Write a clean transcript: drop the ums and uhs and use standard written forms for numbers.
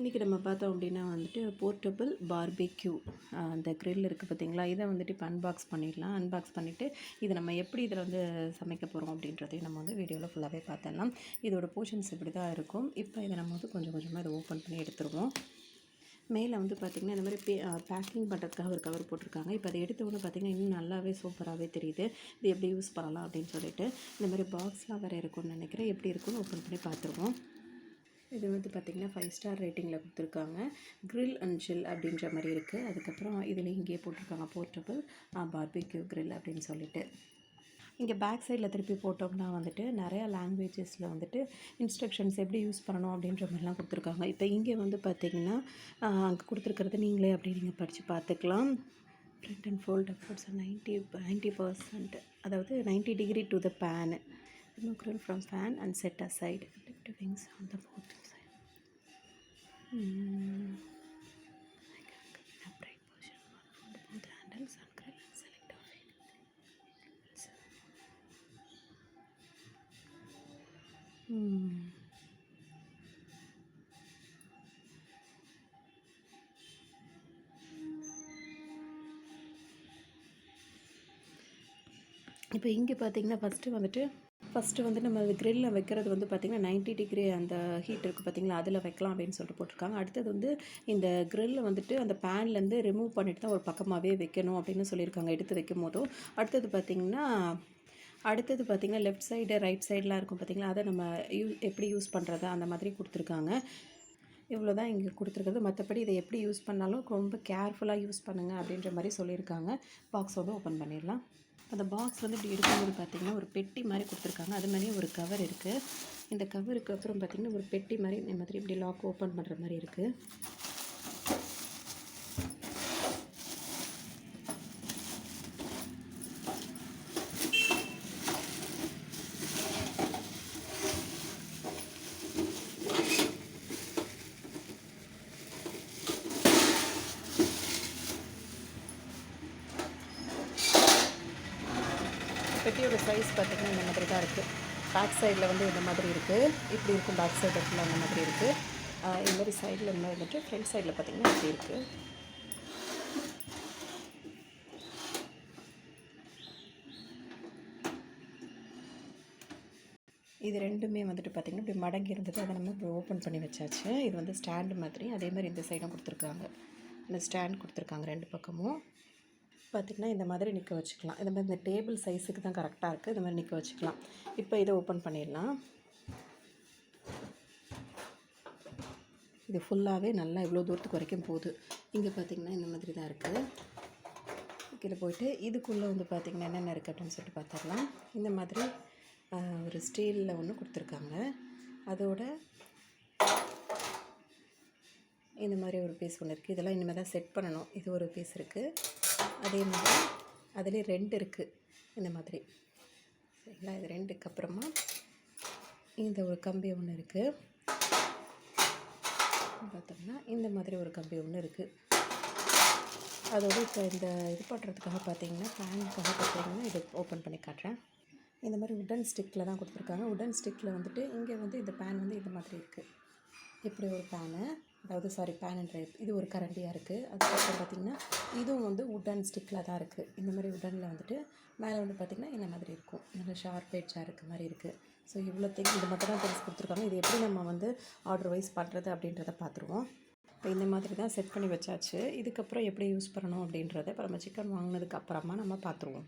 இன்றைக்கி நம்ம பார்த்தோம் அப்படின்னா வந்துட்டு போர்ட்டபிள் பார்பிக்யூ அந்த க்ரில் இருக்குது பார்த்திங்களா, இதை வந்துட்டு இப்போ அன்பாக்ஸ் பண்ணிடலாம். அன்பாக்ஸ் பண்ணிவிட்டு இதை நம்ம எப்படி இதில் வந்து சமைக்க போகிறோம் அப்படின்றதையும் நம்ம வந்து வீடியோவில் ஃபுல்லாகவே பார்த்துடலாம். இதோட போர்ஷன்ஸ் இப்படி தான் இருக்கும். இப்போ இதை நம்ம வந்து கொஞ்சம் கொஞ்சமாக இதை ஓப்பன் பண்ணி எடுத்துருவோம். மேலே வந்து பார்த்திங்கன்னா இந்த மாதிரி பேக்கிங் பண்ணுறதுக்காக ஒரு கவர் போட்டிருக்காங்க. இப்போ அதை எடுத்த உடனே பார்த்திங்கன்னா இன்னும் நல்லாவே சூப்பராகவே தெரியுது. இது எப்படி யூஸ் பண்ணலாம் அப்படின்னு சொல்லிட்டு இந்த மாதிரி பாக்ஸ்லாம் வேறு இருக்கும்னு நினைக்கிறேன். எப்படி இருக்குன்னு ஓப்பன் பண்ணி பார்த்துருவோம். இது வந்து பார்த்திங்கன்னா 5 ஸ்டார் ரேட்டிங்கில் கொடுத்துருக்காங்க. க்ரில் அண்ட் சில் அப்படின்ற மாதிரி இருக்குது. அதுக்கப்புறம் இதில் இங்கேயே போட்டிருக்காங்க போர்ட்டபிள் பார்பிக்யூ க்ரில் அப்படின்னு சொல்லிட்டு. இங்கே பேக் சைடில் திருப்பி போட்டோம்னா வந்துட்டு நிறையா லாங்குவேஜஸில் வந்துட்டு இன்ஸ்ட்ரக்ஷன்ஸ் எப்படி யூஸ் பண்ணணும் அப்படின்ற மாதிரிலாம் கொடுத்துருக்காங்க. இப்போ இங்கே வந்து பார்த்திங்கன்னா அங்கே கொடுத்துருக்கிறது நீங்களே அப்படி நீங்கள் படித்து பார்த்துக்கலாம். print and fold upwards 90%, அதாவது 90 degree to the pan. Remove grill from fan and set aside. Lift wings on the both side. I can combine upright position one fold both handles and grill and select off it. இப்போ இங்கே பார்த்தீங்கன்னா first வந்து நம்ம க்ரில்லில் வைக்கிறது வந்து பார்த்திங்கன்னா 90 degree அந்த heat இருக்குது பார்த்திங்களா, அதில் வைக்கலாம் அப்படின்னு சொல்லிட்டு போட்டிருக்காங்க. அடுத்தது வந்து இந்த க்ரில்லை வந்துட்டு அந்த பேன்லேருந்து ரிமூவ் பண்ணிட்டு தான் ஒரு பக்கமாகவே வைக்கணும் அப்படின்னு சொல்லியிருக்காங்க எடுத்து வைக்கும் போதும். அடுத்தது பார்த்திங்கன்னா லெஃப்ட் சைடு ரைட் சைடெலாம் இருக்கும் பார்த்திங்களா, அதை நம்ம எப்படி யூஸ் பண்ணுறது அந்த மாதிரி கொடுத்துருக்காங்க. இவ்வளோ தான் இங்கே கொடுத்துருக்குறது. மற்றபடி இதை எப்படி யூஸ் பண்ணாலும் ரொம்ப கேர்ஃபுல்லாக யூஸ் பண்ணுங்கள் அப்படின்ற மாதிரி சொல்லியிருக்காங்க. பாக்ஸ் வந்து ஓப்பன் பண்ணிடலாம். அந்த பாக்ஸ் வந்து இப்படி எடுக்கும்போது பார்த்திங்கன்னா ஒரு பெட்டி மாதிரி கொடுத்துருக்காங்க. அது மாதிரியே ஒரு கவர் இருக்குது. இந்த கவருக்கு அப்புறம் பார்த்திங்கன்னா ஒரு பெட்டி மாதிரி இந்த மாதிரி இப்படி லாக் ஓப்பன் பண்ணுற மாதிரி இருக்குது. பெட்டியோட சைஸ் பார்த்திங்கன்னா இந்த மாதிரி தான் இருக்குது. பேக் சைடில் வந்து இந்த மாதிரி இருக்குது. இப்படி இருக்கும் பேக் சைடு ஃபுல்லாக அந்த மாதிரி இருக்குது. இந்த மாதிரி சைடில் இந்த மாதிரி வந்துட்டு ஃப்ரண்ட் சைடில் பார்த்திங்கன்னா இப்படி இருக்குது. இது ரெண்டுமே வந்துட்டு பார்த்திங்கன்னா இப்படி மடங்கி இருந்தது. அதை நம்ம இப்போ ஓப்பன் பண்ணி வச்சாச்சு. இது வந்து ஸ்டாண்டு மாதிரி. அதே மாதிரி இந்த சைடும் கொடுத்துருக்காங்க. இந்த ஸ்டாண்ட் கொடுத்துருக்காங்க 2 பக்கமும். பார்த்திங்கன்னா இந்த மாதிரி நிற்க வச்சுக்கலாம். இந்த மாதிரி இந்த டேபிள் சைஸுக்கு தான் கரெக்டாக இருக்குது. இந்த மாதிரி நிற்க வச்சுக்கலாம். இப்போ இதை ஓப்பன் பண்ணிடலாம். இது ஃபுல்லாகவே நல்லா இவ்வளோ தூரத்துக்கு வரைக்கும் போகுது. இங்கே பார்த்திங்கன்னா இந்த மாதிரி தான் இருக்குது. கீழே போயிட்டு இதுக்குள்ளே வந்து பார்த்திங்கன்னா என்னென்ன இருக்குது அப்படின்னு சொல்லிட்டு பார்த்துடலாம். இந்த மாதிரி ஒரு ஸ்டீலில் ஒன்று கொடுத்துருக்காங்க. அதோட இந்த மாதிரி ஒரு பீஸ் ஒன்று இருக்குது. இதெல்லாம் இனிமேல் தான் செட் பண்ணணும். இது ஒரு பீஸ் இருக்குது. அதே மாதிரி அதிலே 2 இருக்குது இந்த மாதிரி. சரிங்களா, இது 2க்கு அப்புறமா இந்த ஒரு கம்பி ஒன்று இருக்குது. பார்த்தோம்னா இந்த மாதிரி ஒரு கம்பி ஒன்று இருக்குது. அதோடு இப்போ இந்த இது பண்ணுறதுக்காக பார்த்திங்கன்னா ஃபேனுக்காக பார்த்திங்கன்னா இது ஓப்பன் பண்ணி காட்டுறேன். இந்த மாதிரி உடன் ஸ்டிக்கில் தான் கொடுத்துருக்காங்க. உடன் ஸ்டிக்கில் வந்துட்டு இங்கே வந்து இந்த பேன் வந்து இந்த மாதிரி இருக்குது. இப்படி ஒரு பேனு, அதாவது பேன் அண்ட் ட்ரைப். இது ஒரு கரண்டியாக இருக்குது. அதுக்கப்புறம் பார்த்திங்கன்னா இதுவும் வந்து உடன் ஸ்டிக்கில் தான் இருக்குது. இந்த மாதிரி உடனில் வந்துட்டு மேலே வந்து பார்த்திங்கன்னா இந்த மாதிரி இருக்கும். நல்லா ஷார்ப் எட்ஜாக இருக்க மாதிரி இருக்குது. ஸோ இவ்வளோத்தையும் இது மட்டும் தான் தெரிஞ்சு கொடுத்துருக்காங்க. இது எப்படி நம்ம வந்து ஆர்டர் வைஸ் பண்ணுறது அப்படின்றத பார்த்துருவோம். இப்போ இந்த மாதிரி தான் செட் பண்ணி வச்சாச்சு. இதுக்கப்புறம் எப்படி யூஸ் பண்ணணும் அப்படின்றத இப்போ நம்ம சிக்கன் வாங்கினதுக்கு அப்புறமா நம்ம பார்த்துருவோம்.